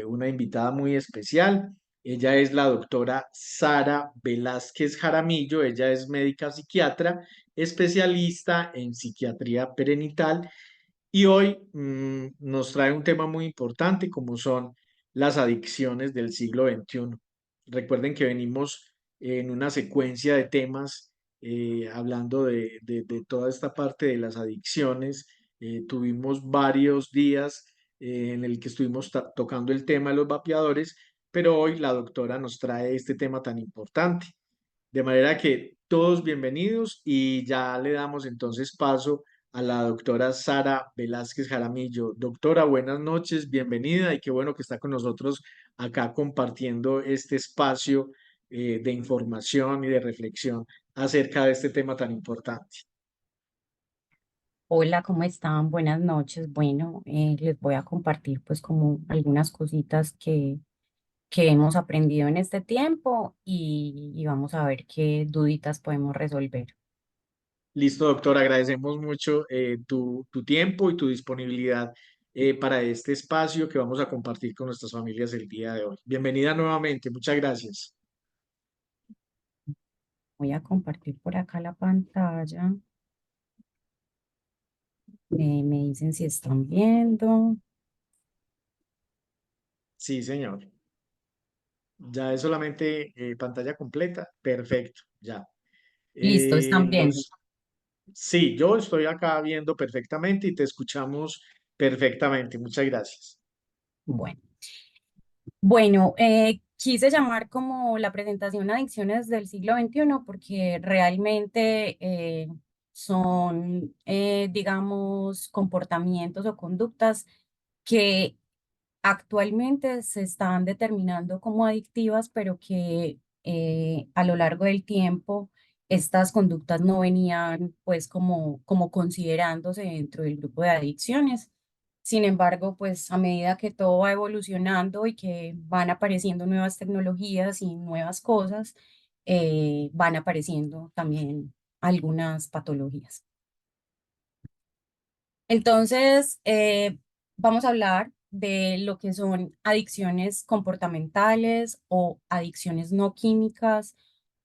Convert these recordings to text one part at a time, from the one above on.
Una invitada muy especial. Ella es la doctora Sara Velázquez Jaramillo. Ella es médica psiquiatra, especialista en psiquiatría perinatal y hoy nos trae un tema muy importante como son las adicciones del siglo XXI. Recuerden que venimos en una secuencia de temas hablando de toda esta parte de las adicciones. Tuvimos varios días en el que estuvimos tocando el tema de los vapeadores, pero hoy la doctora nos trae este tema tan importante. De manera que todos bienvenidos y ya le damos entonces paso a la doctora Sara Velázquez Jaramillo. Doctora, buenas noches, bienvenida y qué bueno que está con nosotros acá compartiendo este espacio de información y de reflexión acerca de este tema tan importante. Hola, ¿cómo están? Buenas noches. Bueno, les voy a compartir pues como algunas cositas que hemos aprendido en este tiempo y vamos a ver qué duditas podemos resolver. Listo, doctora, agradecemos mucho tu tiempo y tu disponibilidad para este espacio que vamos a compartir con nuestras familias el día de hoy. Bienvenida nuevamente, muchas gracias. Voy a compartir por acá la pantalla. Me dicen si están viendo. Sí, señor. Ya es solamente pantalla completa. Perfecto, ya. Listo, están viendo. Nos... Sí, yo estoy acá viendo perfectamente y te escuchamos perfectamente. Muchas gracias. Bueno. Bueno, quise llamar como la presentación Adicciones del siglo XXI porque realmente son, digamos, comportamientos o conductas que actualmente se están determinando como adictivas, pero que a lo largo del tiempo estas conductas no venían pues como considerándose dentro del grupo de adicciones. Sin embargo, pues a medida que todo va evolucionando y que van apareciendo nuevas tecnologías y nuevas cosas, van apareciendo también algunas patologías. Entonces, vamos a hablar de lo que son adicciones comportamentales o adicciones no químicas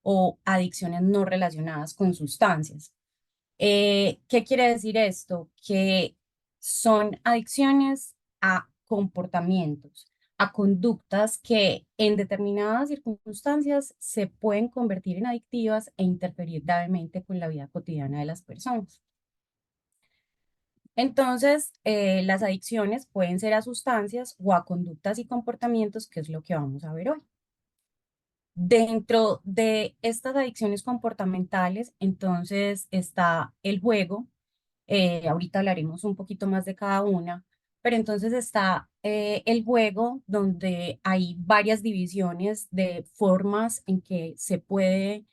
o adicciones no relacionadas con sustancias. ¿Qué quiere decir esto? Que son adicciones a comportamientos, a conductas que en determinadas circunstancias se pueden convertir en adictivas e interferir gravemente con la vida cotidiana de las personas. Entonces, las adicciones pueden ser a sustancias o a conductas y comportamientos, que es lo que vamos a ver hoy. Dentro de estas adicciones comportamentales, entonces está el juego. Ahorita hablaremos un poquito más de cada una, pero entonces está el juego donde hay varias divisiones de formas en que se puede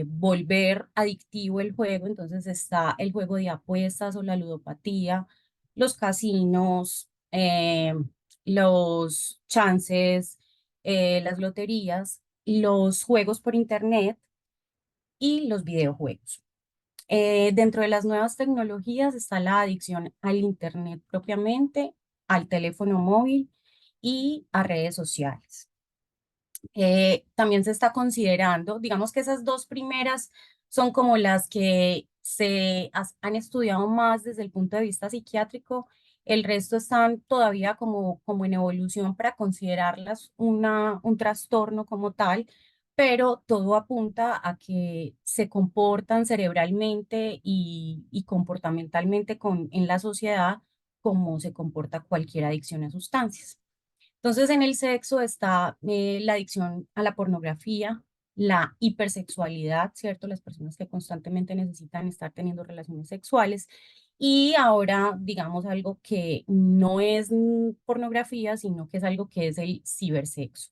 volver adictivo el juego. Entonces está el juego de apuestas o la ludopatía, los casinos, los chances, las loterías, los juegos por internet y los videojuegos. Dentro de las nuevas tecnologías está la adicción al Internet propiamente, al teléfono móvil y a redes sociales. También se está considerando, digamos que esas dos primeras son como las que han estudiado más desde el punto de vista psiquiátrico. El resto están todavía como en evolución para considerarlas un trastorno como tal, pero todo apunta a que se comportan cerebralmente y comportamentalmente en la sociedad como se comporta cualquier adicción a sustancias. Entonces, en el sexo está la adicción a la pornografía, la hipersexualidad, ¿cierto? Las personas que constantemente necesitan estar teniendo relaciones sexuales. Y ahora, digamos, algo que no es pornografía, sino que es algo que es el cibersexo.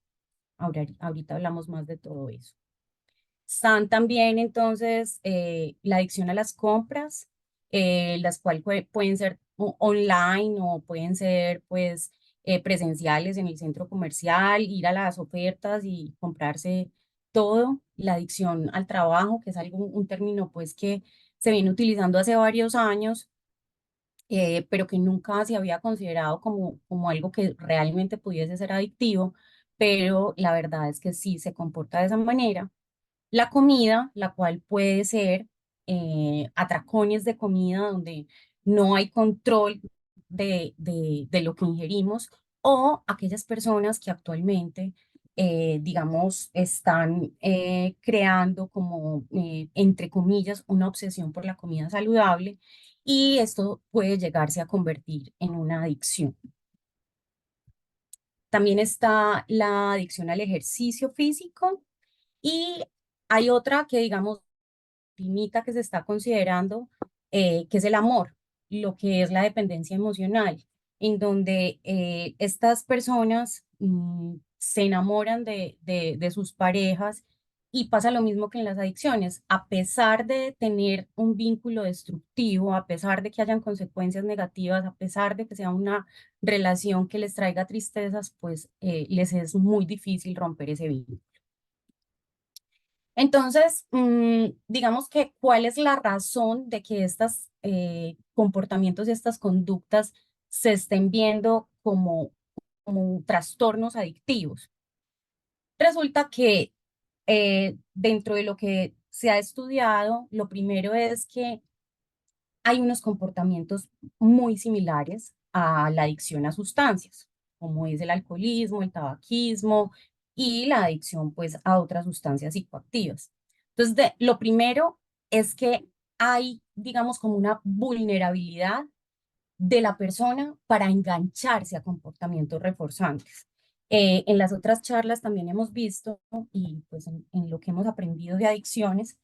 Ahorita hablamos más de todo eso. Están también entonces la adicción a las compras, las cuales pueden ser online o pueden ser pues presenciales en el centro comercial, ir a las ofertas y comprarse todo. La adicción al trabajo, que es algo, un término pues que se viene utilizando hace varios años pero que nunca se había considerado como algo que realmente pudiese ser adictivo, pero la verdad es que sí se comporta de esa manera. La comida, la cual puede ser atracones de comida donde no hay control de lo que ingerimos, o aquellas personas que actualmente, digamos, están creando como, entre comillas, una obsesión por la comida saludable, y esto puede llegarse a convertir en una adicción. También está la adicción al ejercicio físico, y hay otra que, digamos, limita que se está considerando, que es el amor, lo que es la dependencia emocional, en donde estas personas se enamoran de sus parejas, y pasa lo mismo que en las adicciones. A pesar de tener un vínculo destructivo, a pesar de que hayan consecuencias negativas, a pesar de que sea una relación que les traiga tristezas, pues les es muy difícil romper ese vínculo. Entonces, digamos que cuál es la razón de que estos comportamientos y estas conductas se estén viendo como trastornos adictivos. Resulta que dentro de lo que se ha estudiado, lo primero es que hay unos comportamientos muy similares a la adicción a sustancias, como es el alcoholismo, el tabaquismo y la adicción pues a otras sustancias psicoactivas. Entonces, lo primero es que hay, digamos, como una vulnerabilidad de la persona para engancharse a comportamientos reforzantes. En las otras charlas también hemos visto, y pues en lo que hemos aprendido de adicciones,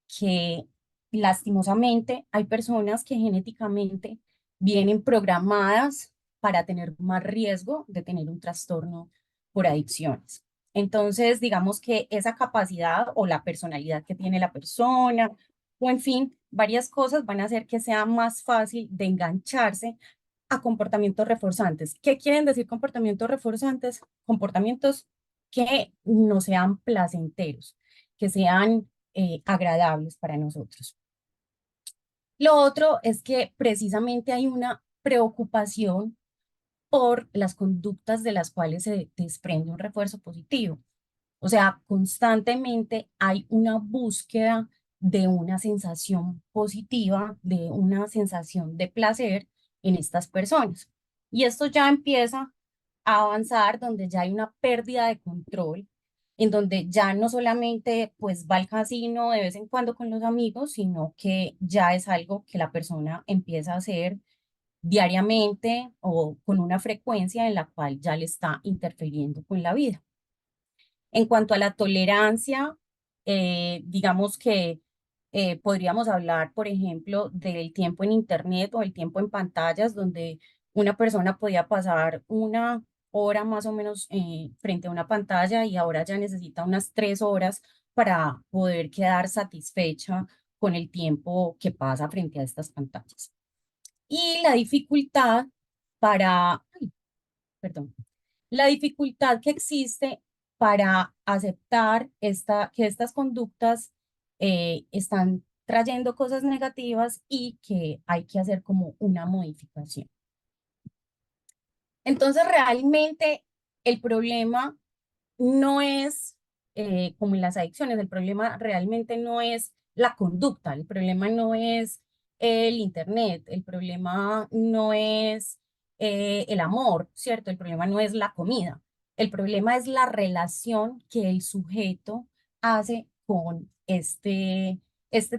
que lastimosamente hay personas que genéticamente vienen programadas para tener más riesgo de tener un trastorno por adicciones. Entonces, digamos que esa capacidad o la personalidad que tiene la persona, o en fin, varias cosas van a hacer que sea más fácil de engancharse a comportamientos reforzantes. ¿Qué quieren decir comportamientos reforzantes? Comportamientos que no sean placenteros, que sean agradables para nosotros. Lo otro es que precisamente hay una preocupación por las conductas de las cuales se desprende un refuerzo positivo. O sea, constantemente hay una búsqueda de una sensación positiva, de una sensación de placer en estas personas. Y esto ya empieza a avanzar donde ya hay una pérdida de control, en donde ya no solamente pues va al casino de vez en cuando con los amigos, sino que ya es algo que la persona empieza a hacer diariamente o con una frecuencia en la cual ya le está interfiriendo con la vida. En cuanto a la tolerancia, digamos que podríamos hablar, por ejemplo, del tiempo en Internet o el tiempo en pantallas, donde una persona podía pasar 1 hora más o menos frente a una pantalla, y ahora ya necesita unas 3 horas para poder quedar satisfecha con el tiempo que pasa frente a estas pantallas. Y la dificultad ay, perdón, la dificultad que existe para aceptar que estas conductas están trayendo cosas negativas y que hay que hacer como una modificación. Entonces, realmente el problema no es, como en las adicciones, el problema realmente no es la conducta, el problema no es el internet, el problema no es el amor, ¿cierto? El problema no es la comida, el problema es la relación que el sujeto hace con este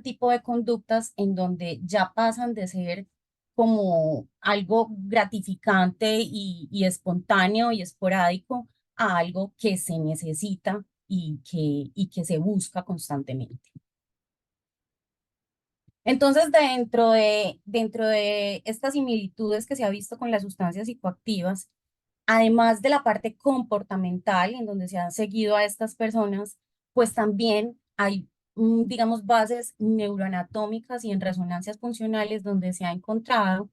tipo de conductas, en donde ya pasan de ser como algo gratificante y espontáneo y esporádico a algo que se necesita y que se busca constantemente. Entonces, dentro de estas similitudes que se ha visto con las sustancias psicoactivas, además de la parte comportamental en donde se han seguido a estas personas, pues también hay, digamos, bases neuroanatómicas y en resonancias funcionales donde se ha encontrado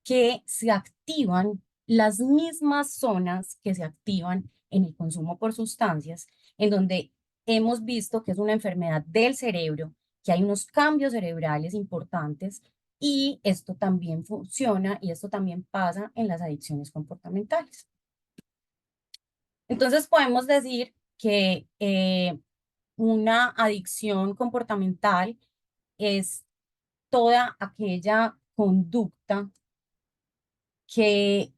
que se activan las mismas zonas que se activan en el consumo por sustancias, en donde hemos visto que es una enfermedad del cerebro, que hay unos cambios cerebrales importantes Y esto también funciona y esto también pasa en las adicciones comportamentales. Entonces podemos decir que una adicción comportamental es toda aquella conducta que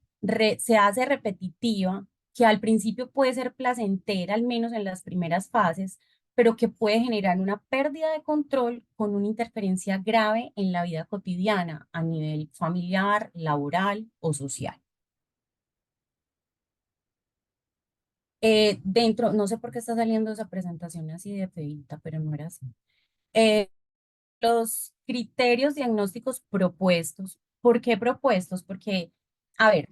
se hace repetitiva, que al principio puede ser placentera, al menos en las primeras fases, pero que puede generar una pérdida de control con una interferencia grave en la vida cotidiana a nivel familiar, laboral o social. No sé por qué está saliendo esa presentación así de feita, pero no era así. Eh, los criterios diagnósticos propuestos. ¿Por qué propuestos? Porque, a ver,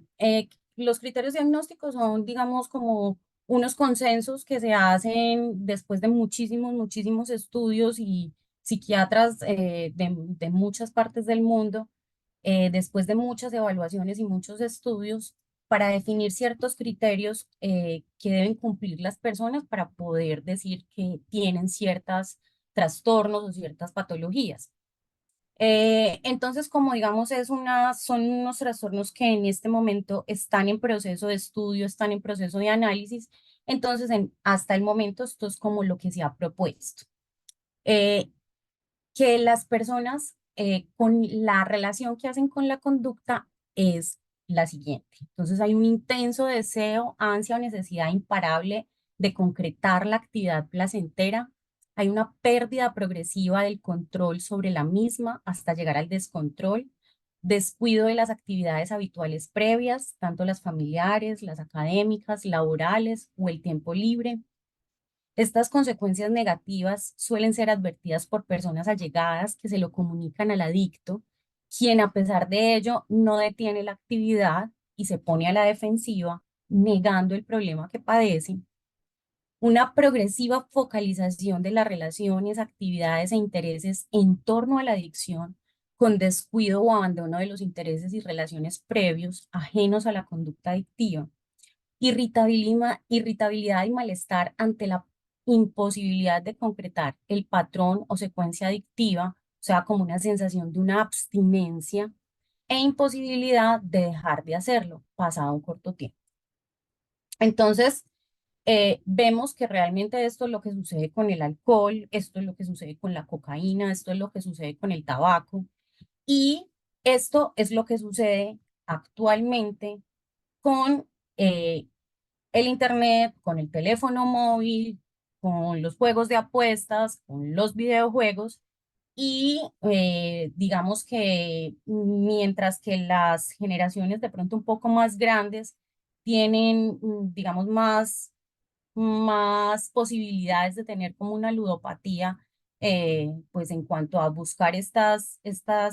los criterios diagnósticos son, digamos, como unos consensos que se hacen después de muchísimos estudios y psiquiatras de muchas partes del mundo, después de muchas evaluaciones y muchos estudios, para definir ciertos criterios que deben cumplir las personas para poder decir que tienen ciertos trastornos o ciertas patologías. Entonces, como digamos, son unos trastornos que en este momento están en proceso de estudio, están en proceso de análisis. Entonces, hasta el momento, esto es como lo que se ha propuesto. Eh, que las personas con la relación que hacen con la conducta es la siguiente. Entonces, hay un intenso deseo, ansia o necesidad imparable de concretar la actividad placentera. Hay una pérdida progresiva del control sobre la misma hasta llegar al descontrol, descuido de las actividades habituales previas, tanto las familiares, las académicas, laborales o el tiempo libre. Estas consecuencias negativas suelen ser advertidas por personas allegadas que se lo comunican al adicto, quien a pesar de ello no detiene la actividad y se pone a la defensiva, negando el problema que padece. Una progresiva focalización de las relaciones, actividades e intereses en torno a la adicción, con descuido o abandono de los intereses y relaciones previos ajenos a la conducta adictiva. Irritabilidad y malestar ante la imposibilidad de concretar el patrón o secuencia adictiva, o sea, como una sensación de una abstinencia e imposibilidad de dejar de hacerlo pasado un corto tiempo. Entonces, vemos que realmente esto es lo que sucede con el alcohol, esto es lo que sucede con la cocaína, esto es lo que sucede con el tabaco y esto es lo que sucede actualmente con el internet, con el teléfono móvil, con los juegos de apuestas, con los videojuegos y digamos que mientras que las generaciones de pronto un poco más grandes tienen, digamos, más posibilidades de tener como una ludopatía, pues en cuanto a buscar estas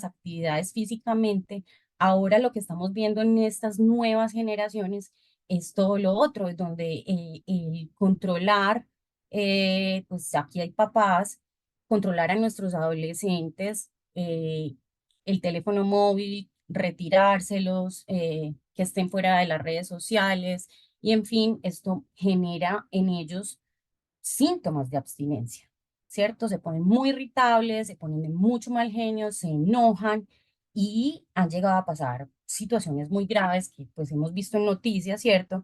actividades físicamente, ahora lo que estamos viendo en estas nuevas generaciones es todo lo otro, es donde el controlar, pues aquí hay papás, controlar a nuestros adolescentes, el teléfono móvil, retirárselos, que estén fuera de las redes sociales y en fin, esto genera en ellos síntomas de abstinencia, ¿cierto? Se ponen muy irritables, se ponen de mucho mal genio, se enojan y han llegado a pasar situaciones muy graves que pues hemos visto en noticias, ¿cierto?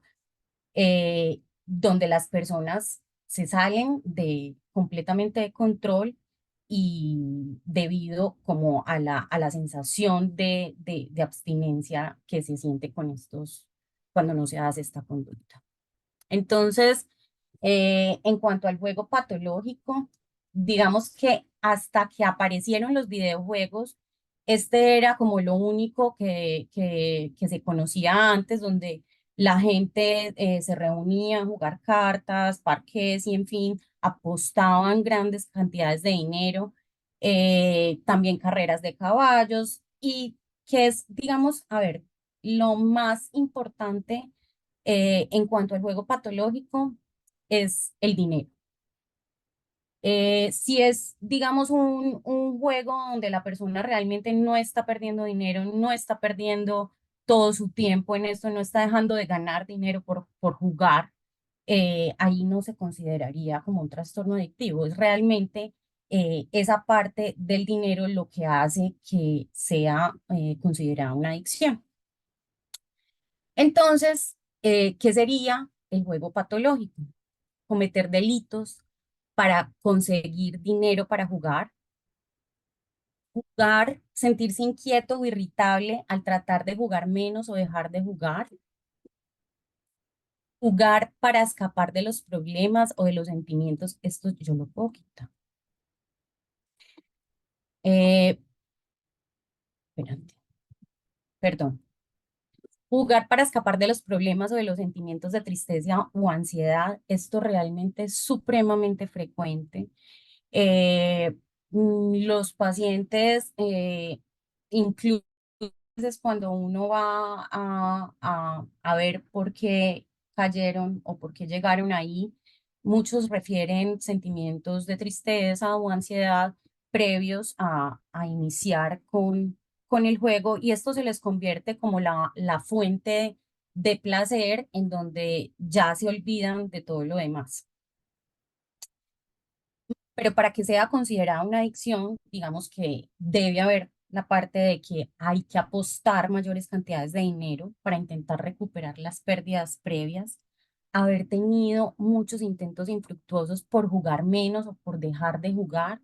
Donde las personas se salen de completamente de control y debido como a la sensación de abstinencia que se siente con estos, cuando no se hace esta conducta. Entonces, en cuanto al juego patológico, digamos que hasta que aparecieron los videojuegos, este era como lo único que se conocía antes, donde la gente se reunía a jugar cartas, parques y en fin, apostaban grandes cantidades de dinero, también carreras de caballos y que es, digamos, a ver, lo más importante en cuanto al juego patológico es el dinero. Si es, digamos, un juego donde la persona realmente no está perdiendo dinero, no está perdiendo todo su tiempo en esto, no está dejando de ganar dinero por jugar, ahí no se consideraría como un trastorno adictivo. Es realmente esa parte del dinero lo que hace que sea considerada una adicción. Entonces, ¿qué sería el juego patológico? Cometer delitos para conseguir dinero para jugar, sentirse inquieto o irritable al tratar de jugar menos o dejar de jugar para escapar de los problemas o de los sentimientos. Esto yo lo puedo quitar. Eh, espérate, perdón. Jugar para escapar de los problemas o de los sentimientos de tristeza o ansiedad, esto realmente es supremamente frecuente. Eh, los pacientes, incluso cuando uno va a ver por qué cayeron o por qué llegaron ahí, muchos refieren sentimientos de tristeza o ansiedad previos a iniciar con el juego y esto se les convierte como la fuente de placer en donde ya se olvidan de todo lo demás. Pero para que sea considerada una adicción, digamos que debe haber la parte de que hay que apostar mayores cantidades de dinero para intentar recuperar las pérdidas previas, haber tenido muchos intentos infructuosos por jugar menos o por dejar de jugar,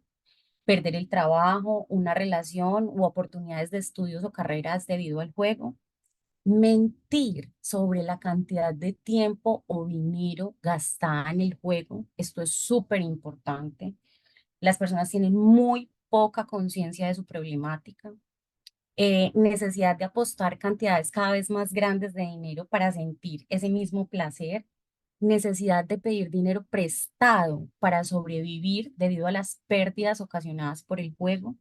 perder el trabajo, una relación u oportunidades de estudios o carreras debido al juego, mentir sobre la cantidad de tiempo o dinero gastada en el juego. Esto es súper importante. Las personas tienen muy poca conciencia de su problemática, necesidad de apostar cantidades cada vez más grandes de dinero para sentir ese mismo placer, necesidad de pedir dinero prestado para sobrevivir debido a las pérdidas ocasionadas por el juego,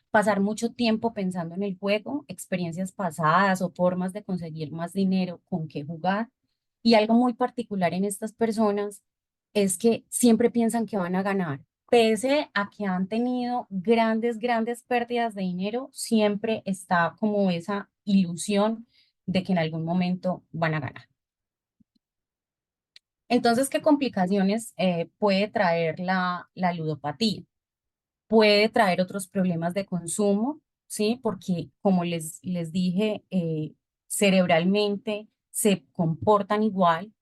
pasar mucho tiempo pensando en el juego, experiencias pasadas o formas de conseguir más dinero con qué jugar. Y algo muy particular en estas personas es que siempre piensan que van a ganar. Pese a que han tenido grandes pérdidas de dinero, siempre está como esa ilusión de que en algún momento van a ganar. Entonces, ¿qué complicaciones puede traer la ludopatía? Puede traer otros problemas de consumo, ¿sí? Porque, como les dije, cerebralmente se comportan igual,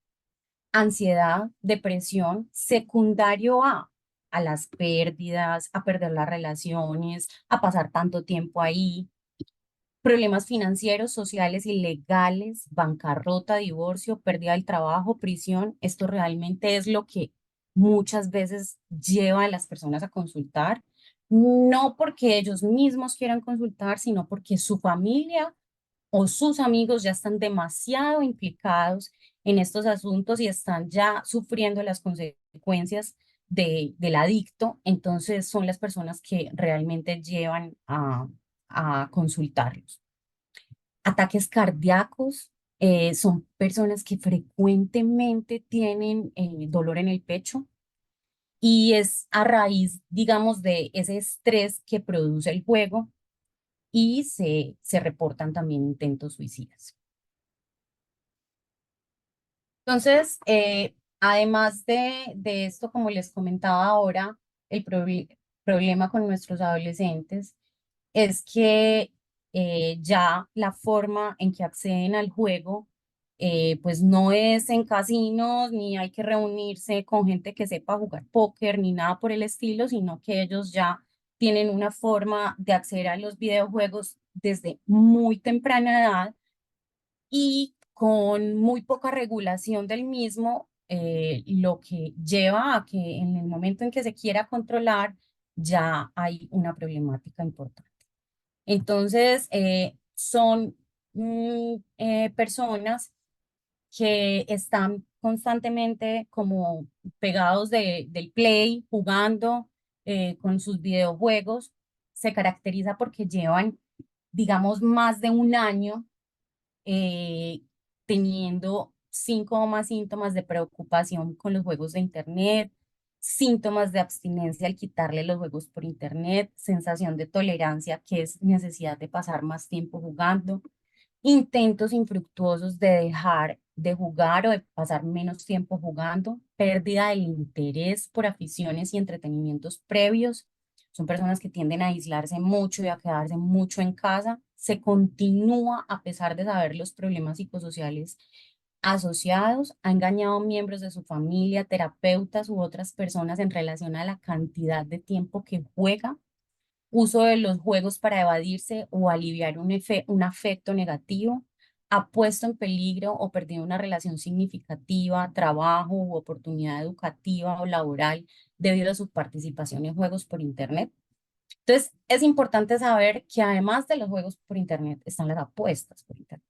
ansiedad, depresión, secundario a las pérdidas, a perder las relaciones, a pasar tanto tiempo ahí, problemas financieros, sociales y legales, bancarrota, divorcio, pérdida del trabajo, prisión. Esto realmente es lo que muchas veces lleva a las personas a consultar, no porque ellos mismos quieran consultar, sino porque su familia o sus amigos ya están demasiado implicados en estos asuntos y están ya sufriendo las consecuencias del adicto, entonces son las personas que realmente llevan a consultarlos. Ataques cardíacos, son personas que frecuentemente tienen dolor en el pecho y es a raíz, digamos, de ese estrés que produce el juego y se reportan también intentos suicidas. Entonces, además de esto, como les comentaba ahora, el problema con nuestros adolescentes es que ya la forma en que acceden al juego, pues no es en casinos, ni hay que reunirse con gente que sepa jugar póker, ni nada por el estilo, sino que ellos ya tienen una forma de acceder a los videojuegos desde muy temprana edad y con muy poca regulación del mismo, lo que lleva a que en el momento en que se quiera controlar, ya hay una problemática importante. Entonces, son personas que están constantemente como pegados del play, jugando con sus videojuegos. Se caracteriza porque llevan, digamos, más de un año eh, teniendo 5 o más síntomas de preocupación con los juegos de Internet, síntomas de abstinencia al quitarle los juegos por Internet, sensación de tolerancia, que es necesidad de pasar más tiempo jugando, intentos infructuosos de dejar de jugar o de pasar menos tiempo jugando, pérdida del interés por aficiones y entretenimientos previos, son personas que tienden a aislarse mucho y a quedarse mucho en casa, se continúa a pesar de saber los problemas psicosociales asociados, ha engañado a miembros de su familia, terapeutas u otras personas en relación a la cantidad de tiempo que juega, uso de los juegos para evadirse o aliviar un afecto negativo, ha puesto en peligro o perdido una relación significativa, trabajo u oportunidad educativa o laboral debido a su participación en juegos por Internet. Entonces, es importante saber que además de los juegos por Internet están las apuestas por Internet.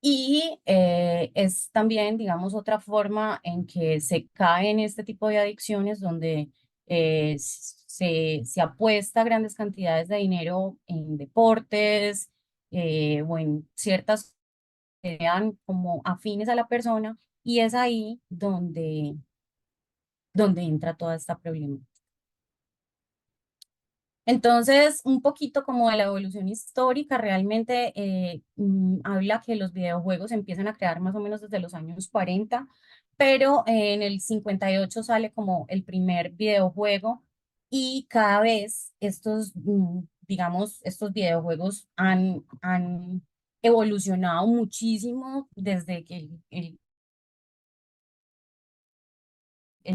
Y es también, digamos, otra forma en que se cae en este tipo de adicciones donde se apuesta grandes cantidades de dinero en deportes o en ciertas que sean como afines a la persona y es ahí donde entra toda esta problemática. Entonces, un poquito como de la evolución histórica, realmente habla que los videojuegos empiezan a crear más o menos desde los años 40, pero en el 58 sale como el primer videojuego y cada vez estos, digamos, estos videojuegos han evolucionado muchísimo desde que el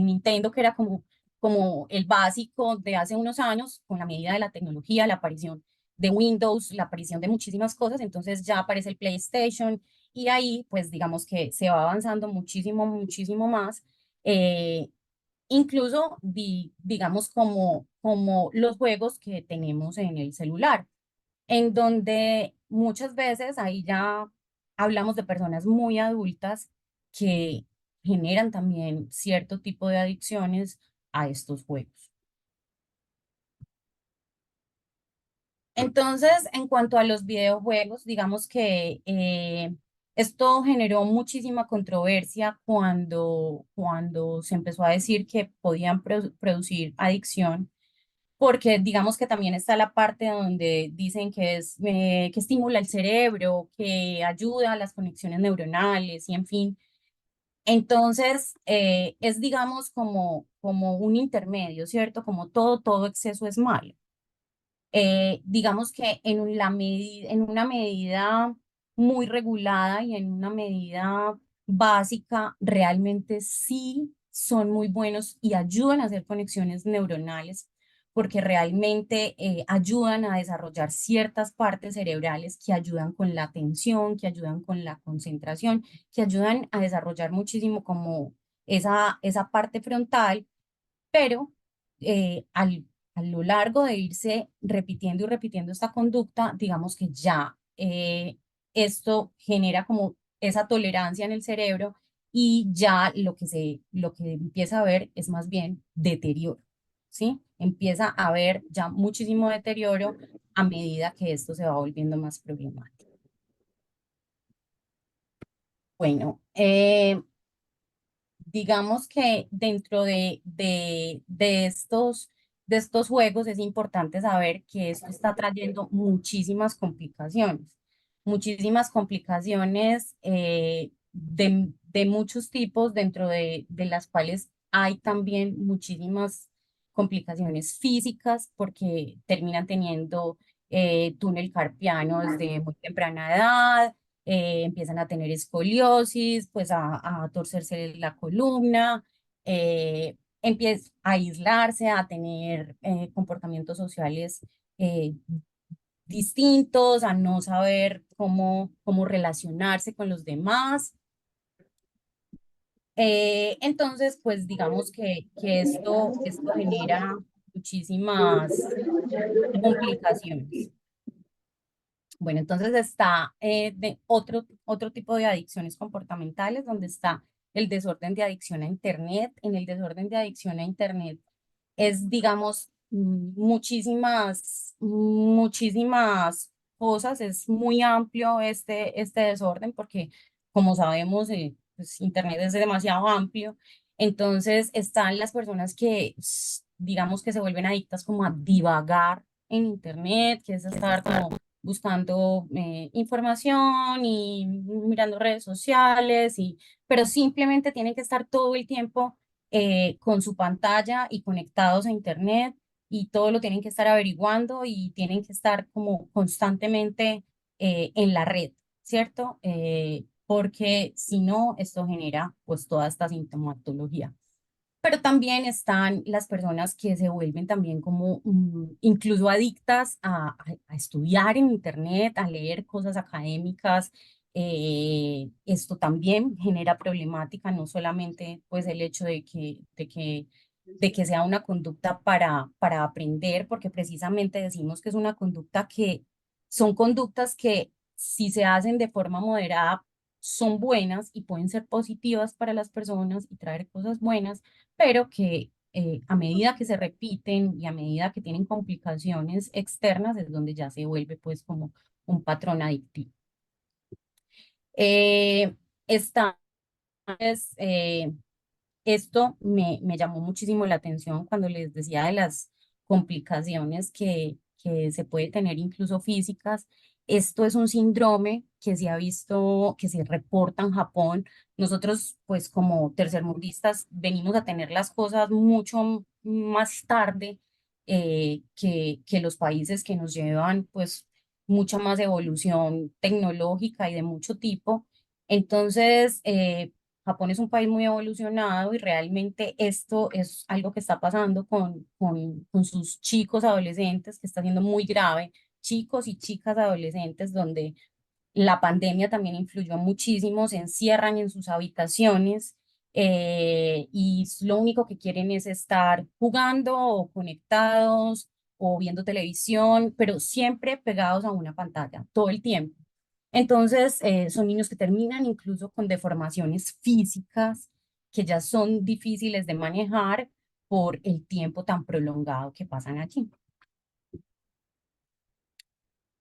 Nintendo, que era como el básico de hace unos años, con la medida de la tecnología, la aparición de Windows, la aparición de muchísimas cosas, entonces ya aparece el PlayStation y ahí pues digamos que se va avanzando muchísimo, muchísimo más, eh, incluso digamos como los juegos que tenemos en el celular en donde muchas veces ahí ya hablamos de personas muy adultas que generan también cierto tipo de adicciones a estos juegos. Entonces, en cuanto a los videojuegos, digamos que esto generó muchísima controversia cuando se empezó a decir que podían producir adicción porque digamos que también está la parte donde dicen que que estimula el cerebro, que ayuda a las conexiones neuronales y en fin. Entonces, es digamos como un intermedio, ¿cierto? Como todo exceso es malo. Digamos que en una medida muy regulada y en una medida básica, realmente sí son muy buenos y ayudan a hacer conexiones neuronales porque realmente ayudan a desarrollar ciertas partes cerebrales que ayudan con la atención, que ayudan con la concentración, que ayudan a desarrollar muchísimo como esa parte frontal, pero a lo largo de irse repitiendo y repitiendo esta conducta, digamos que ya esto genera como esa tolerancia en el cerebro y ya lo que empieza a ver es más bien deterioro, ¿sí? Empieza a haber ya muchísimo deterioro a medida que esto se va volviendo más problemático. Bueno, digamos que dentro de estos juegos es importante saber que esto está trayendo muchísimas complicaciones de muchos tipos, dentro de las cuales hay también muchísimas complicaciones físicas porque terminan teniendo túnel carpiano desde muy temprana edad, empiezan a tener escoliosis, pues a torcerse la columna, empieza a aislarse, a tener comportamientos sociales eh, distintos, a no saber cómo relacionarse con los demás. Entonces, pues digamos que esto genera muchísimas complicaciones. Bueno, entonces está otro tipo de adicciones comportamentales, donde está el desorden de adicción a Internet. En el desorden de adicción a Internet es, digamos, muchísimas cosas. Es muy amplio este desorden porque, como sabemos, pues, Internet es demasiado amplio. Entonces están las personas que, digamos, que se vuelven adictas como a divagar en Internet, que es estar como buscando información y mirando redes sociales, pero simplemente tienen que estar todo el tiempo con su pantalla y conectados a Internet y todo lo tienen que estar averiguando y tienen que estar como constantemente en la red, ¿cierto? Porque si no, esto genera pues toda esta sintomatología. Pero también están las personas que se vuelven también como incluso adictas a estudiar en Internet, a leer cosas académicas. Esto también genera problemática, no solamente pues el hecho de que sea una conducta para aprender, porque precisamente decimos que es una conducta que son conductas que si se hacen de forma moderada son buenas y pueden ser positivas para las personas y traer cosas buenas, pero que a medida que se repiten y a medida que tienen complicaciones externas es donde ya se vuelve pues como un patrón adictivo. Eh, esta es, esto me llamó muchísimo la atención cuando les decía de las complicaciones que se puede tener incluso físicas. Esto es un síndrome que se ha visto, que se reporta en Japón. Nosotros, pues como tercermundistas, venimos a tener las cosas mucho más tarde que los países que nos llevan, pues, mucha más evolución tecnológica y de mucho tipo. Entonces, Japón es un país muy evolucionado y realmente esto es algo que está pasando con sus chicos adolescentes, que está siendo muy grave, chicos y chicas adolescentes, donde la pandemia también influyó muchísimo, se encierran en sus habitaciones y lo único que quieren es estar jugando o conectados o viendo televisión, pero siempre pegados a una pantalla, todo el tiempo. Entonces, son niños que terminan incluso con deformaciones físicas que ya son difíciles de manejar por el tiempo tan prolongado que pasan allí.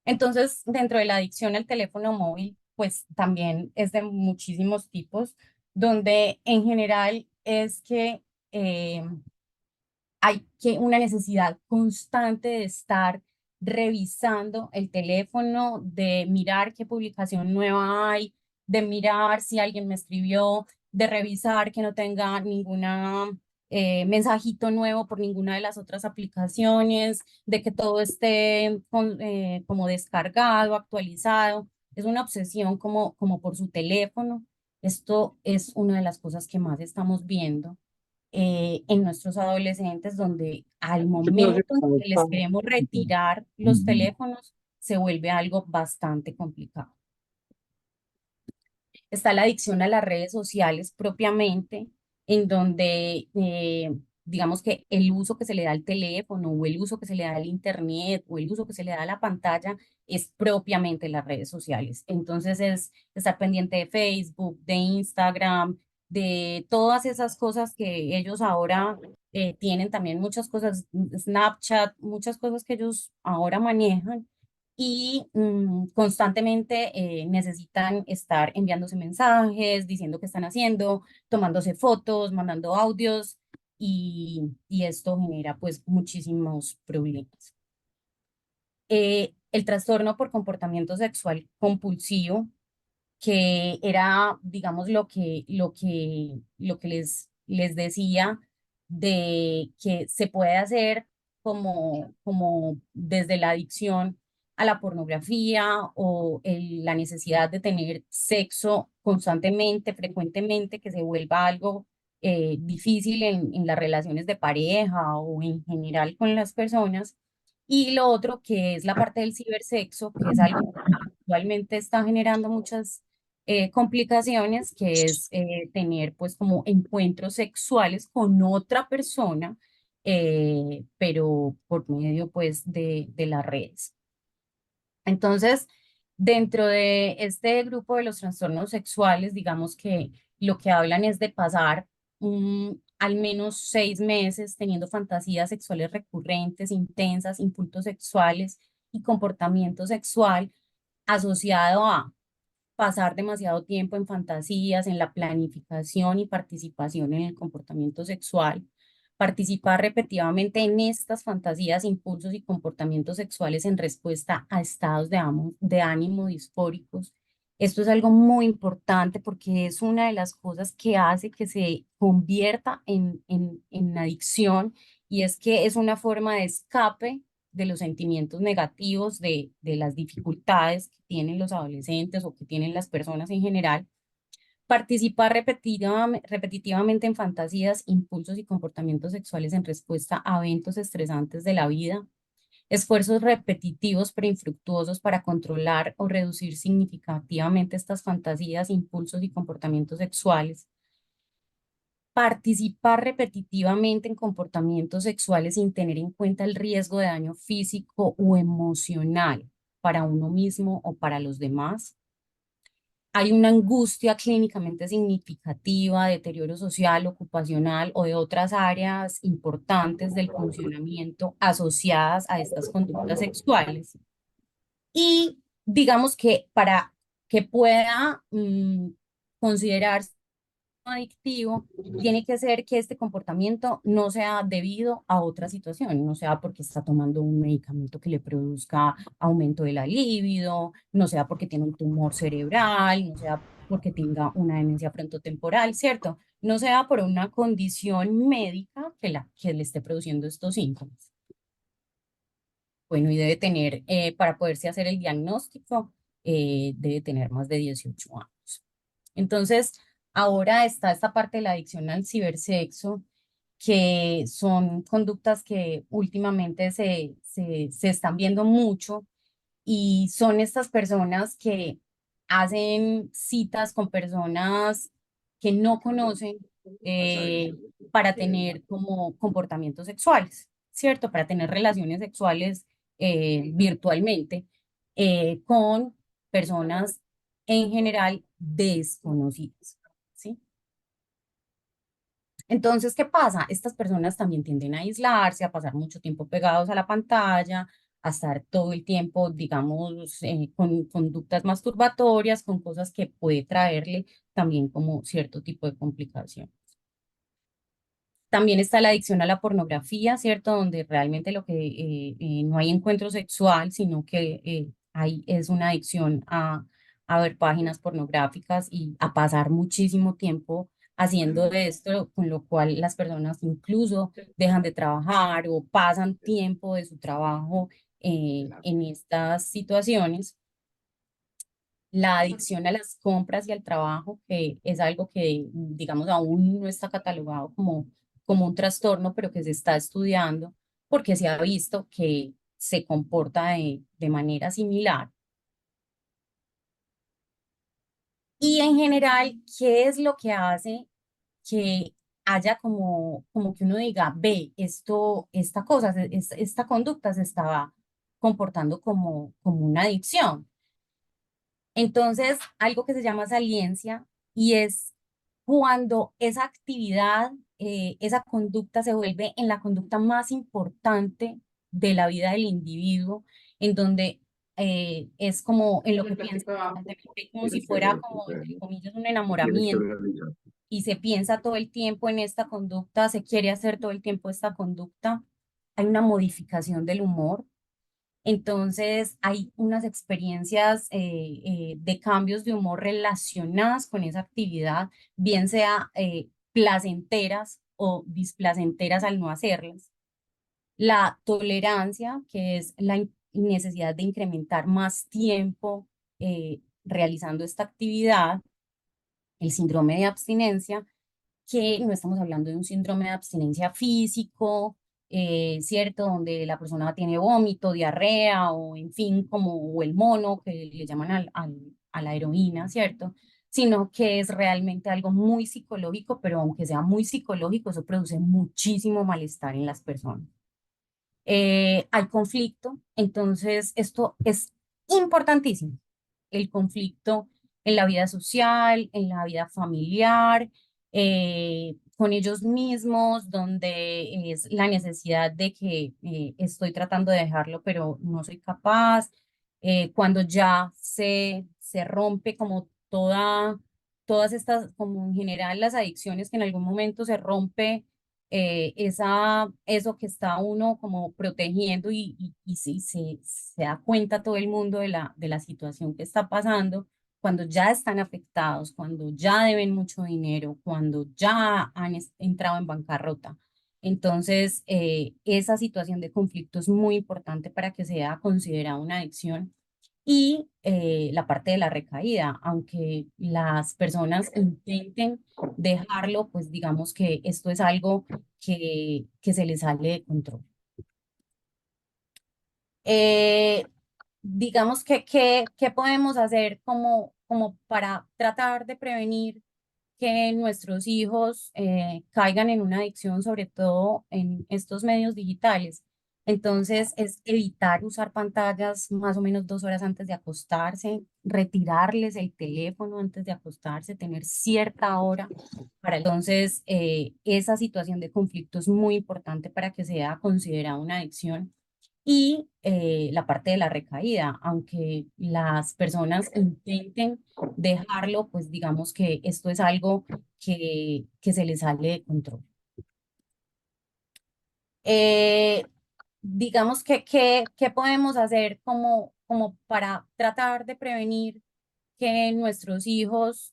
Entonces, dentro de la adicción al teléfono móvil, pues también es de muchísimos tipos, donde en general es que eh, hay que una necesidad constante de estar revisando el teléfono, de mirar qué publicación nueva hay, de mirar si alguien me escribió, de revisar que no tenga ninguna mensajito nuevo por ninguna de las otras aplicaciones, de que todo esté como descargado, actualizado. Es una obsesión como por su teléfono. Esto es una de las cosas que más estamos viendo en nuestros adolescentes, donde al momento en que les queremos retirar los teléfonos, se vuelve algo bastante complicado. Está la adicción a las redes sociales propiamente, en donde digamos que el uso que se le da al teléfono o el uso que se le da al internet o el uso que se le da a la pantalla es propiamente las redes sociales. Entonces es estar pendiente de Facebook, de Instagram, de todas esas cosas que ellos ahora tienen también muchas cosas, Snapchat, muchas cosas que ellos ahora manejan y constantemente necesitan estar enviándose mensajes, diciendo qué están haciendo, tomándose fotos, mandando audios y esto genera pues muchísimos problemas. El trastorno por comportamiento sexual compulsivo que era, digamos, lo que les decía de que se puede hacer como desde la adicción a la pornografía o la necesidad de tener sexo constantemente, frecuentemente, que se vuelva algo difícil en las relaciones de pareja o en general con las personas. Y lo otro que es la parte del cibersexo, que es algo que actualmente está generando muchas complicaciones, que es tener pues como encuentros sexuales con otra persona, pero por medio pues de las redes. Entonces, dentro de este grupo de los trastornos sexuales, digamos que lo que hablan es de pasar al menos 6 meses teniendo fantasías sexuales recurrentes, intensas, impulsos sexuales y comportamiento sexual asociado a pasar demasiado tiempo en fantasías, en la planificación y participación en el comportamiento sexual, participar repetitivamente en estas fantasías, impulsos y comportamientos sexuales en respuesta a estados de ánimo disfóricos. Esto es algo muy importante porque es una de las cosas que hace que se convierta en adicción y es que es una forma de escape de los sentimientos negativos, de las dificultades que tienen los adolescentes o que tienen las personas en general. Participar repetitivamente en fantasías, impulsos y comportamientos sexuales en respuesta a eventos estresantes de la vida. Esfuerzos repetitivos pero infructuosos para controlar o reducir significativamente estas fantasías, impulsos y comportamientos sexuales. Participar repetitivamente en comportamientos sexuales sin tener en cuenta el riesgo de daño físico o emocional para uno mismo o para los demás. Hay una angustia clínicamente significativa, deterioro social, ocupacional o de otras áreas importantes del funcionamiento asociadas a estas conductas sexuales. Y digamos que para que pueda considerarse adictivo, tiene que ser que este comportamiento no sea debido a otra situación, no sea porque está tomando un medicamento que le produzca aumento de la libido, no sea porque tiene un tumor cerebral, no sea porque tenga una demencia frontotemporal, ¿cierto? No sea por una condición médica que le esté produciendo estos síntomas. Bueno, y debe tener, para poderse hacer el diagnóstico, debe tener más de 18 años. Entonces, ahora está esta parte de la adicción al cibersexo, que son conductas que últimamente se están viendo mucho y son estas personas que hacen citas con personas que no conocen para tener como comportamientos sexuales, ¿cierto? Para tener relaciones sexuales virtualmente con personas en general desconocidas, ¿sí? Entonces, ¿qué pasa? Estas personas también tienden a aislarse, a pasar mucho tiempo pegados a la pantalla, a estar todo el tiempo, digamos, con conductas masturbatorias, con cosas que puede traerle también como cierto tipo de complicación. También está la adicción a la pornografía, ¿cierto? Donde realmente lo que no hay encuentro sexual, sino que es una adicción a ver páginas pornográficas y a pasar muchísimo tiempo haciendo de esto, con lo cual las personas incluso dejan de trabajar o pasan tiempo de su trabajo en estas situaciones. La adicción a las compras y al trabajo, que es algo que, digamos, aún no está catalogado como un trastorno, pero que se está estudiando porque se ha visto que se comporta de manera similar. Y en general, ¿qué es lo que hace que haya como que uno diga, ve, esta cosa, esta conducta se estaba comportando como una adicción? Entonces, algo que se llama saliencia y es cuando esa actividad, esa conducta se vuelve en la conducta más importante de la vida del individuo, en donde es como en lo que piensa constantemente, como si fuera como, entre comillas, un enamoramiento y se piensa todo el tiempo en esta conducta, se quiere hacer todo el tiempo esta conducta, hay una modificación del humor. Entonces, hay unas experiencias de cambios de humor relacionadas con esa actividad, bien sea placenteras o displacenteras al no hacerlas. La tolerancia, que es la necesidad de incrementar más tiempo realizando esta actividad. El síndrome de abstinencia, que no estamos hablando de un síndrome de abstinencia físico, ¿cierto? Donde la persona tiene vómito, diarrea o en fin, como o el mono que le llaman a la heroína, ¿cierto? Sino que es realmente algo muy psicológico, pero aunque sea muy psicológico, eso produce muchísimo malestar en las personas. Hay conflicto, entonces esto es importantísimo, el conflicto en la vida social, en la vida familiar, con ellos mismos, donde es la necesidad de que estoy tratando de dejarlo, pero no soy capaz, cuando ya se rompe como todas estas, como en general las adicciones, que en algún momento se rompe eso que está uno como protegiendo y se da cuenta todo el mundo de la situación que está pasando, cuando ya están afectados, cuando ya deben mucho dinero, cuando ya han entrado en bancarrota. Entonces, esa situación de conflicto es muy importante para que sea considerada una adicción. Y la parte de la recaída, aunque las personas intenten dejarlo, pues digamos que esto es algo que se les sale de control. Eh, digamos que, ¿qué podemos hacer como para tratar de prevenir que nuestros hijos caigan en una adicción, sobre todo en estos medios digitales? Entonces, es evitar usar pantallas más o menos 2 horas antes de acostarse, retirarles el teléfono antes de acostarse, tener cierta hora para entonces esa situación de conflicto es muy importante para que sea considerada una adicción. Y la parte de la recaída, aunque las personas intenten dejarlo, pues digamos que esto es algo que se les sale de control. Eh, digamos que, ¿qué podemos hacer como para tratar de prevenir que nuestros hijos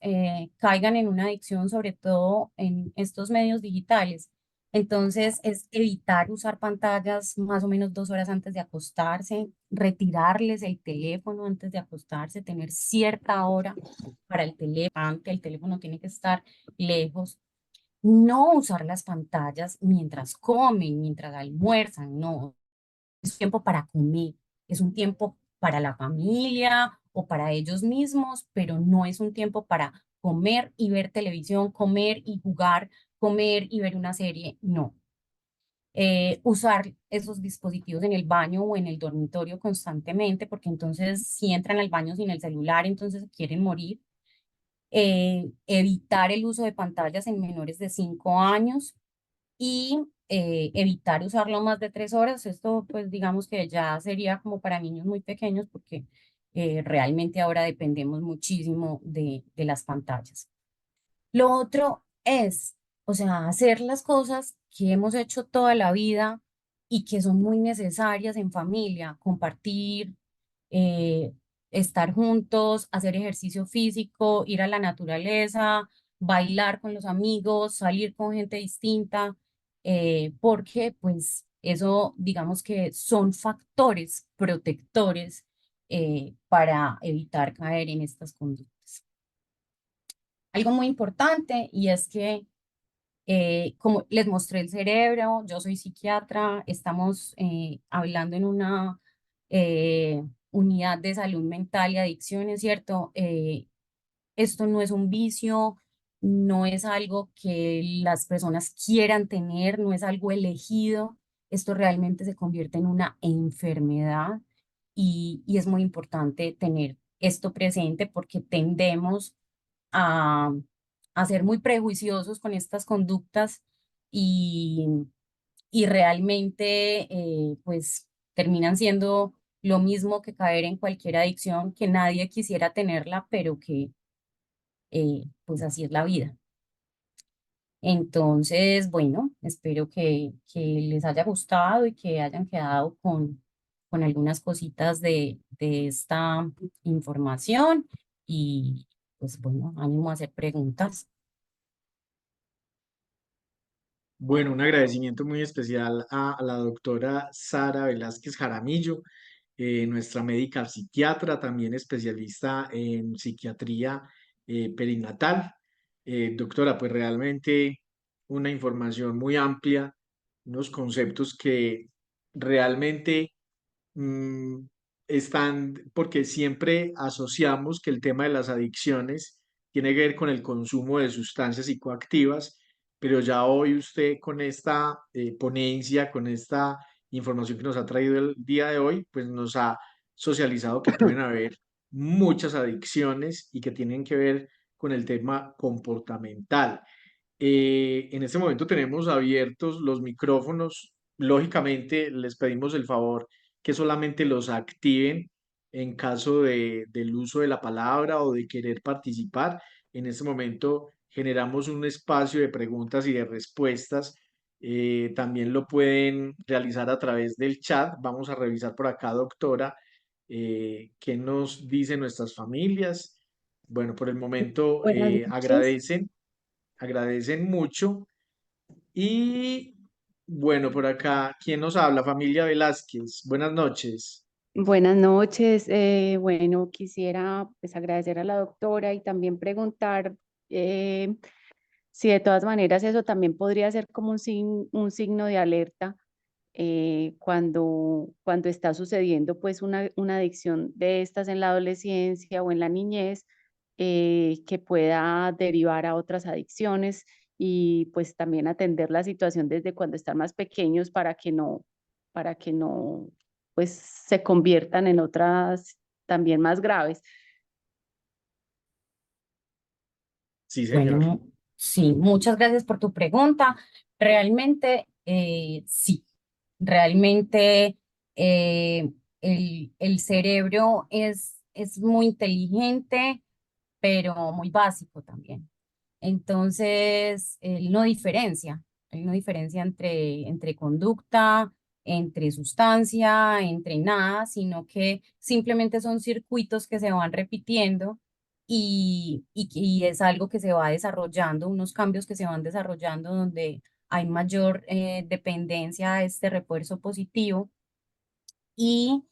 caigan en una adicción, sobre todo en estos medios digitales? Entonces, es evitar usar pantallas más o menos 2 horas antes de acostarse, retirarles el teléfono antes de acostarse, tener cierta hora para el teléfono, que el teléfono tiene que estar lejos. No usar las pantallas mientras comen, mientras almuerzan, no. Es tiempo para comer, es un tiempo para la familia o para ellos mismos, pero no es un tiempo para comer y ver televisión, comer y jugar, comer y ver una serie, no. Usar esos dispositivos en el baño o en el dormitorio constantemente, porque entonces si entran al baño sin el celular, entonces quieren morir. Evitar el uso de pantallas en menores de 5 años y evitar usarlo más de 3 horas. Esto, pues digamos que ya sería como para niños muy pequeños porque realmente ahora dependemos muchísimo de las pantallas. Lo otro es, o sea, hacer las cosas que hemos hecho toda la vida y que son muy necesarias en familia, compartir, eh, estar juntos, hacer ejercicio físico, ir a la naturaleza, bailar con los amigos, salir con gente distinta, porque pues eso digamos que son factores protectores para evitar caer en estas conductas. Algo muy importante y es que como les mostré el cerebro, yo soy psiquiatra, estamos hablando en una unidad de salud mental y adicciones, ¿cierto? Esto no es un vicio, no es algo que las personas quieran tener, no es algo elegido. Esto realmente se convierte en una enfermedad y es muy importante tener esto presente porque tendemos a, a ser muy prejuiciosos con estas conductas y, y realmente pues terminan siendo lo mismo que caer en cualquier adicción que nadie quisiera tenerla, pero que pues así es la vida. Entonces, bueno, espero que les haya gustado y que hayan quedado con algunas cositas de esta información y pues bueno, ánimo a hacer preguntas. Bueno, un agradecimiento muy especial a la doctora Sara Velázquez Jaramillo, nuestra médica psiquiatra, también especialista en psiquiatría perinatal. Doctora, pues realmente una información muy amplia, unos conceptos que realmente mm, están, porque siempre asociamos que el tema de las adicciones tiene que ver con el consumo de sustancias psicoactivas, pero ya hoy usted con esta ponencia, con esta información que nos ha traído el día de hoy, pues nos ha socializado que pueden haber muchas adicciones y que tienen que ver con el tema comportamental. En este momento tenemos abiertos los micrófonos. Lógicamente, les pedimos el favor que solamente los activen en caso del uso de la palabra o de querer participar. En este momento generamos un espacio de preguntas y de respuestas. También lo pueden realizar a través del chat. Vamos a revisar por acá, doctora, qué nos dicen nuestras familias. Bueno, por el momento Buenas noches. agradecen mucho y Bueno, por acá, ¿quién nos habla? Familia Velázquez. Buenas noches. Buenas noches. Bueno, quisiera pues agradecer a la doctora y también preguntar eh, si de todas maneras eso también podría ser como un signo de alerta cuando está sucediendo pues una adicción de estas en la adolescencia o en la niñez que pueda derivar a otras adicciones y pues también atender la situación desde cuando están más pequeños para que no pues se conviertan en otras también más graves. Sí, señor. Bueno, sí, muchas gracias por tu pregunta. Realmente, sí, realmente el cerebro es muy inteligente, pero muy básico también. Entonces, él no diferencia entre conducta, entre sustancia, entre nada, sino que simplemente son circuitos que se van repitiendo y es algo que se va desarrollando, unos cambios que se van desarrollando donde hay mayor dependencia a este refuerzo positivo y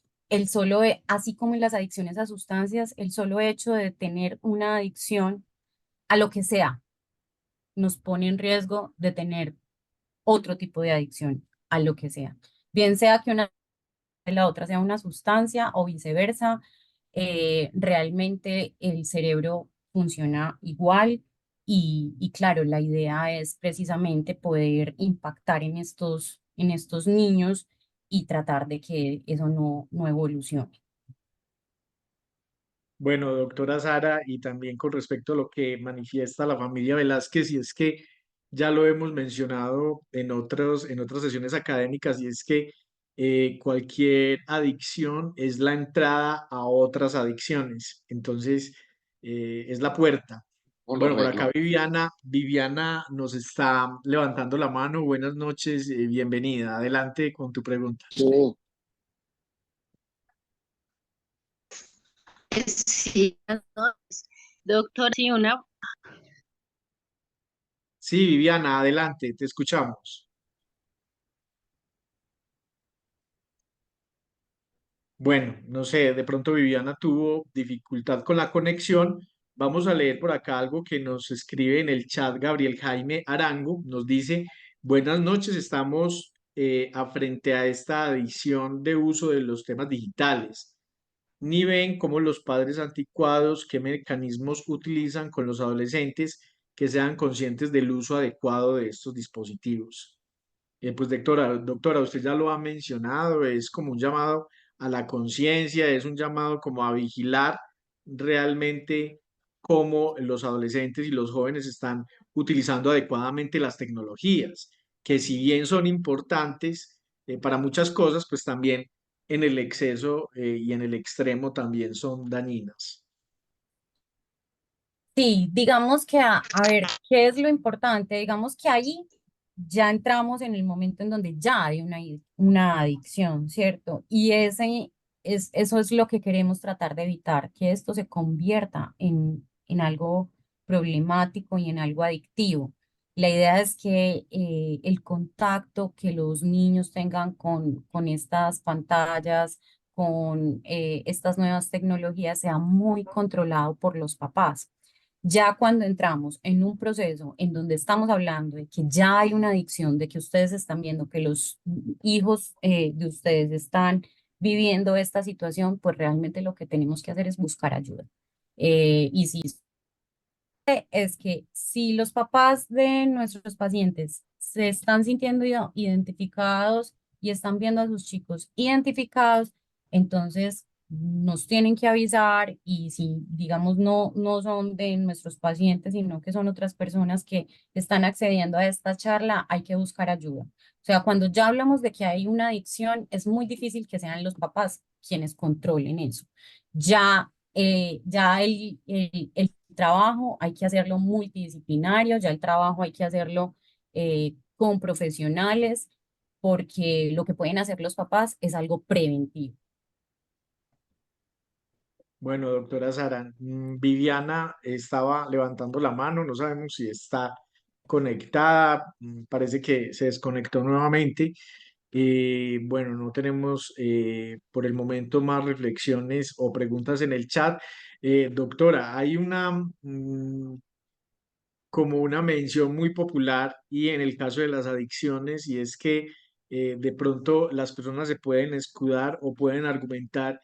así como en las adicciones a sustancias, el solo hecho de tener una adicción a lo que sea nos pone en riesgo de tener otro tipo de adicción a lo que sea. Bien sea que una la otra sea una sustancia o viceversa, realmente el cerebro funciona igual y claro, la idea es precisamente poder impactar en estos niños y tratar de que eso no evolucione. Bueno, doctora Sara, y también con respecto a lo que manifiesta la familia Velázquez, y es que ya lo hemos mencionado en otras sesiones académicas, y es que cualquier adicción es la entrada a otras adicciones. Entonces, es la puerta. ¿Cómo lo Bueno, por acá arreglo? Viviana nos está levantando la mano. Buenas noches, bienvenida. Adelante con tu pregunta. Sí, Sí, no, doctor, sí, una, Sí, Viviana, adelante, te escuchamos. Bueno, no sé, de pronto Viviana tuvo dificultad con la conexión. Vamos a leer por acá algo que nos escribe en el chat Gabriel Jaime Arango. Nos dice, buenas noches, estamos frente a esta adición de uso de los temas digitales. Ni ven cómo los padres anticuados, qué mecanismos utilizan con los adolescentes que sean conscientes del uso adecuado de estos dispositivos. Pues doctora, usted ya lo ha mencionado, es como un llamado a la conciencia, es un llamado como a vigilar realmente cómo los adolescentes y los jóvenes están utilizando adecuadamente las tecnologías, que si bien son importantes para muchas cosas, pues también en el exceso y en el extremo también son dañinas. Sí, digamos que, a ver, ¿qué es lo importante? Digamos que ahí ya entramos en el momento en donde ya hay una adicción, ¿cierto? Y eso es lo que queremos tratar de evitar, que esto se convierta en algo problemático y en algo adictivo. La idea es que el contacto que los niños tengan con estas pantallas, con estas nuevas tecnologías, sea muy controlado por los papás. Ya cuando entramos en un proceso en donde estamos hablando de que ya hay una adicción, de que ustedes están viendo que los hijos de ustedes están viviendo esta situación, pues realmente lo que tenemos que hacer es buscar ayuda. Y si es que si los papás de nuestros pacientes se están sintiendo identificados y están viendo a sus chicos identificados, entonces nos tienen que avisar y si, digamos, no son de nuestros pacientes, sino que son otras personas que están accediendo a esta charla, hay que buscar ayuda. O sea, cuando ya hablamos de que hay una adicción, es muy difícil que sean los papás quienes controlen eso. Ya el trabajo hay que hacerlo multidisciplinario, ya el trabajo hay que hacerlo con profesionales, porque lo que pueden hacer los papás es algo preventivo. Bueno, doctora Sara, Viviana estaba levantando la mano, no sabemos si está conectada, parece que se desconectó nuevamente. Bueno, no tenemos por el momento más reflexiones o preguntas en el chat. Doctora, hay como una mención muy popular y en el caso de las adicciones, y es que de pronto las personas se pueden escudar o pueden argumentar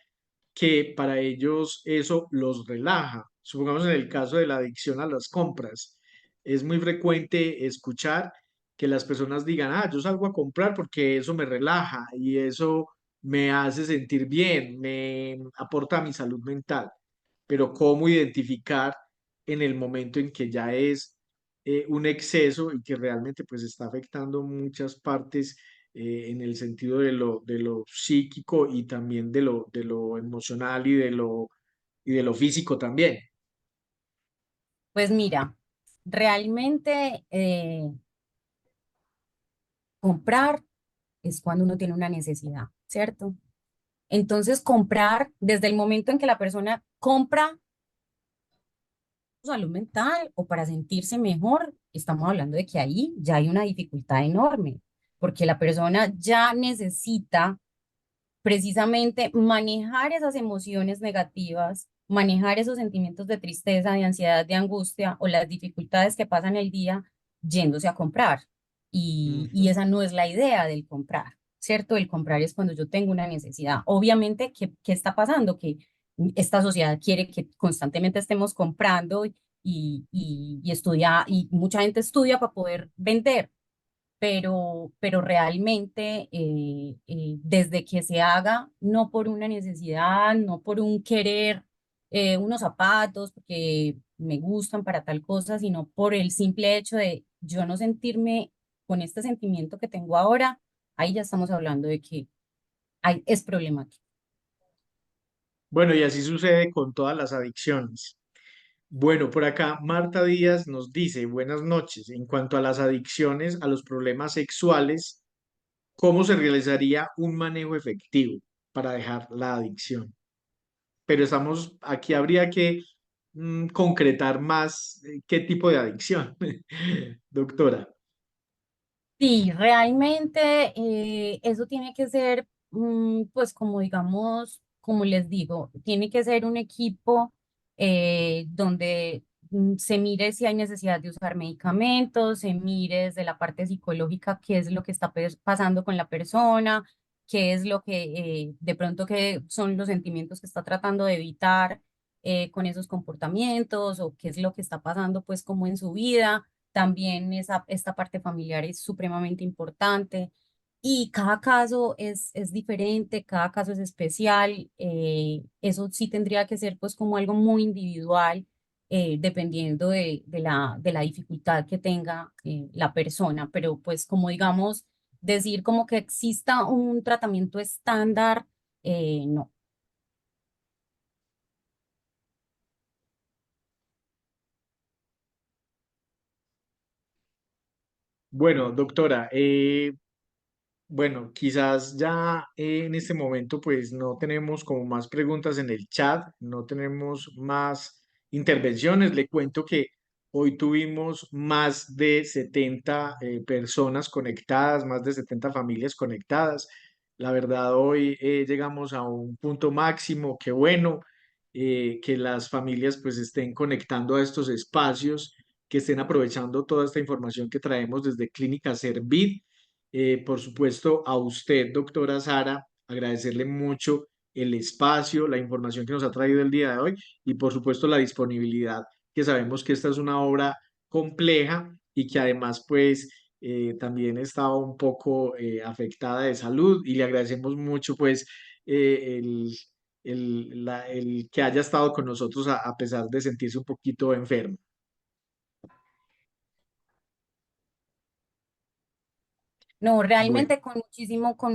que para ellos eso los relaja. Supongamos en el caso de la adicción a las compras, es muy frecuente escuchar que las personas digan, ah, yo salgo a comprar porque eso me relaja y eso me hace sentir bien, me aporta a mi salud mental. Pero ¿cómo identificar en el momento en que ya es un exceso y que realmente pues está afectando muchas partes en el sentido de lo psíquico y también de lo emocional y de lo físico también? Pues mira, realmente comprar es cuando uno tiene una necesidad, ¿cierto? Entonces, comprar, desde el momento en que la persona compra su salud mental o para sentirse mejor, estamos hablando de que ahí ya hay una dificultad enorme, porque la persona ya necesita precisamente manejar esas emociones negativas, manejar esos sentimientos de tristeza, de ansiedad, de angustia o las dificultades que pasan el día yéndose a comprar. Y Ujú. esa no es la idea del comprar, ¿cierto? El comprar es cuando yo tengo una necesidad. Obviamente, ¿qué está pasando? Que esta sociedad quiere que constantemente estemos comprando y estudia, y mucha gente estudia para poder vender, pero realmente desde que se haga, no por una necesidad, no por un querer unos zapatos, porque me gustan para tal cosa, sino por el simple hecho de yo no sentirme con este sentimiento que tengo ahora, ahí ya estamos hablando de que es problemático. Bueno, y así sucede con todas las adicciones. Bueno, por acá Marta Díaz nos dice, buenas noches, en cuanto a las adicciones, a los problemas sexuales, ¿cómo se realizaría un manejo efectivo para dejar la adicción? Pero estamos, aquí habría que concretar más qué tipo de adicción, doctora. Sí, realmente eso tiene que ser, pues como digamos, como les digo, tiene que ser un equipo donde se mire si hay necesidad de usar medicamentos, se mire desde la parte psicológica qué es lo que está pasando con la persona, qué es lo que de pronto que son los sentimientos que está tratando de evitar con esos comportamientos o qué es lo que está pasando pues como en su vida. También esta parte familiar es supremamente importante y cada caso es diferente, cada caso es especial. Eso sí tendría que ser pues como algo muy individual, dependiendo de la dificultad que tenga la persona. Pero pues como digamos, decir como que exista un tratamiento estándar, no. Bueno, doctora, bueno, quizás ya en este momento pues no tenemos como más preguntas en el chat, no tenemos más intervenciones. Le cuento que hoy tuvimos más de 70 personas conectadas, más de 70 familias conectadas. La verdad, hoy llegamos a un punto máximo. Qué bueno que las familias pues estén conectando a estos espacios, que estén aprovechando toda esta información que traemos desde Clínica Servid. Por supuesto, a usted, doctora Sara, agradecerle mucho el espacio, la información que nos ha traído el día de hoy y, por supuesto, la disponibilidad, que sabemos que esta es una obra compleja y que además, pues, también estaba un poco afectada de salud y le agradecemos mucho, pues, el que haya estado con nosotros a pesar de sentirse un poquito enfermo. No, Bueno. realmente con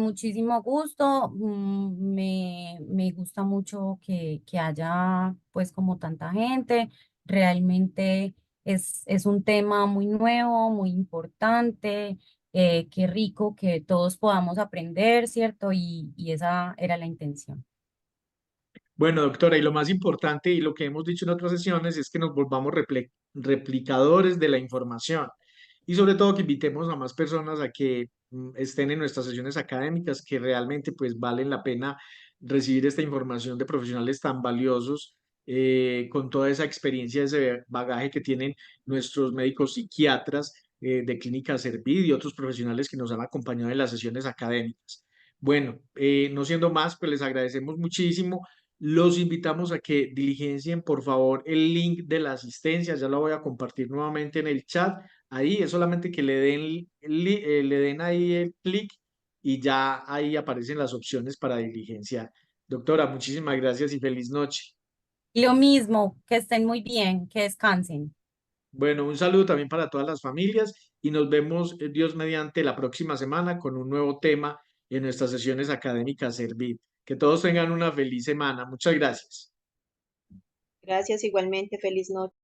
muchísimo gusto. Me gusta mucho que haya pues como tanta gente. Realmente es un tema muy nuevo, muy importante. Qué rico que todos podamos aprender, ¿cierto? Y esa era la intención. Bueno, doctora, y lo más importante y lo que hemos dicho en otras sesiones es que nos volvamos replicadores de la información y sobre todo que invitemos a más personas a que estén en nuestras sesiones académicas, que realmente pues valen la pena recibir esta información de profesionales tan valiosos, con toda esa experiencia, ese bagaje que tienen nuestros médicos psiquiatras de Clínica Servid y otros profesionales que nos han acompañado en las sesiones académicas. Bueno, no siendo más, pues les agradecemos muchísimo. Los invitamos a que diligencien, por favor, el link de la asistencia. Ya lo voy a compartir nuevamente en el chat. Ahí es solamente que le den ahí el clic y ya ahí aparecen las opciones para diligenciar. Doctora, muchísimas gracias y feliz noche. Lo mismo, que estén muy bien, que descansen. Bueno, un saludo también para todas las familias y nos vemos, Dios mediante, la próxima semana con un nuevo tema en nuestras sesiones académicas Servir. Que todos tengan una feliz semana. Muchas gracias. Gracias igualmente, feliz noche.